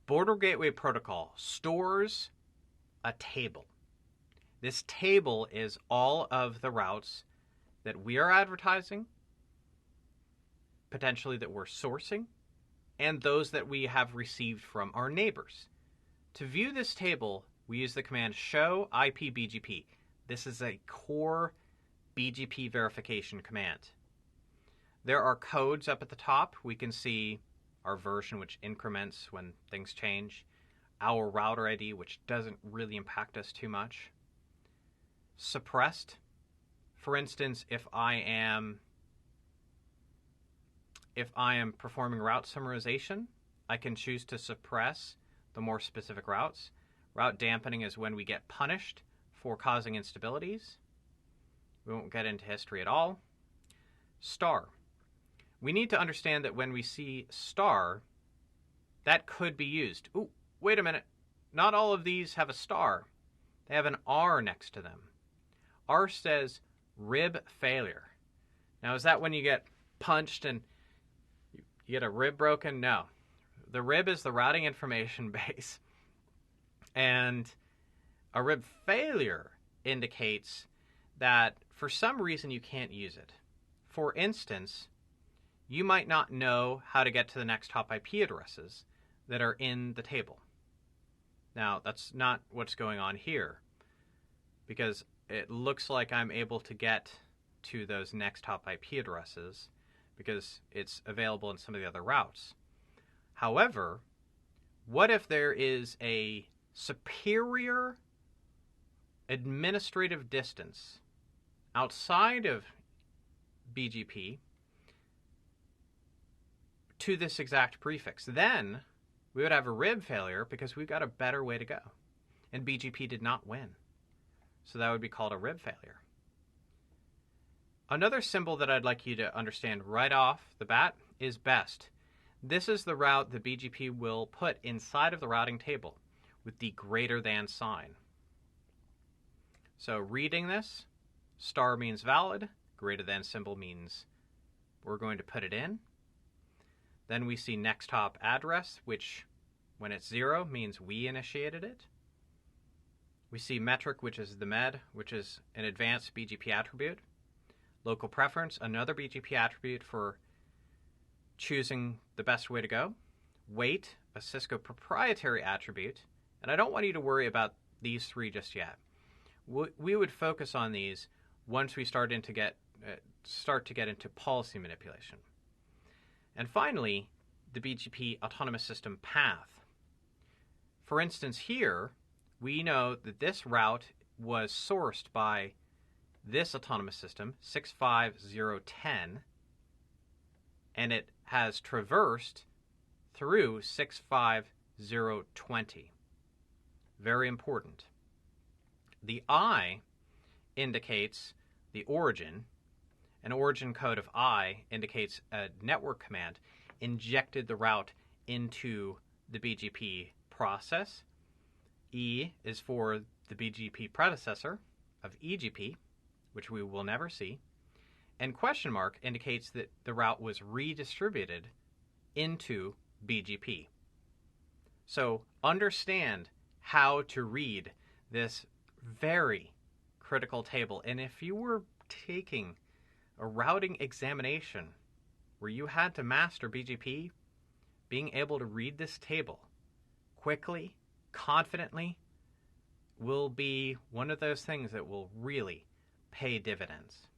Border Gateway Protocol stores a table. This table is all of the routes that we are advertising, potentially that we're sourcing, and those that we have received from our neighbors. To view this table, we use the command show IPBGP. This is a core BGP verification command. There are codes up at the top. We can see our version, which increments when things change, our router ID, which doesn't really impact us too much. Suppressed. For instance, if I am performing route summarization, I can choose to suppress the more specific routes. Route dampening is when we get punished for causing instabilities. We won't get into history at all. Star. We need to understand that when we see star, that could be used. Ooh, wait a minute. Not all of these have a star. They have an R next to them. R says rib failure. Now, is that when you get punched and you get a rib broken? No. The rib is the routing information base. And a rib failure indicates that for some reason you can't use it. For instance, you might not know how to get to the next hop IP addresses that are in the table. Now, that's not what's going on here, because it looks like I'm able to get to those next hop IP addresses because it's available in some of the other routes. However, what if there is a superior administrative distance outside of BGP to this exact prefix? Then we would have a rib failure because we've got a better way to go. And BGP did not win. So that would be called a rib failure. Another symbol that I'd like you to understand right off the bat is best. This is the route the BGP will put inside of the routing table with the greater than sign. So reading this, star means valid, greater than symbol means we're going to put it in. Then we see next hop address, which when it's 0 means we initiated it. We see metric, which is the med, which is an advanced BGP attribute. Local preference, another BGP attribute for choosing the best way to go. Wait, a Cisco proprietary attribute. And I don't want you to worry about these three just yet. We would focus on these once we start to get into policy manipulation. And finally, the BGP autonomous system path. For instance, here, we know that this route was sourced by this autonomous system, 65010, and it has traversed through 65020. Very important. The I indicates the origin. An origin code of I indicates a network command injected the route into the BGP process. E is for the BGP predecessor of EGP, which we will never see. And question mark indicates that the route was redistributed into BGP. So understand how to read this very critical table. And if you were taking a routing examination where you had to master BGP, being able to read this table quickly, confidently, will be one of those things that will really pay dividends.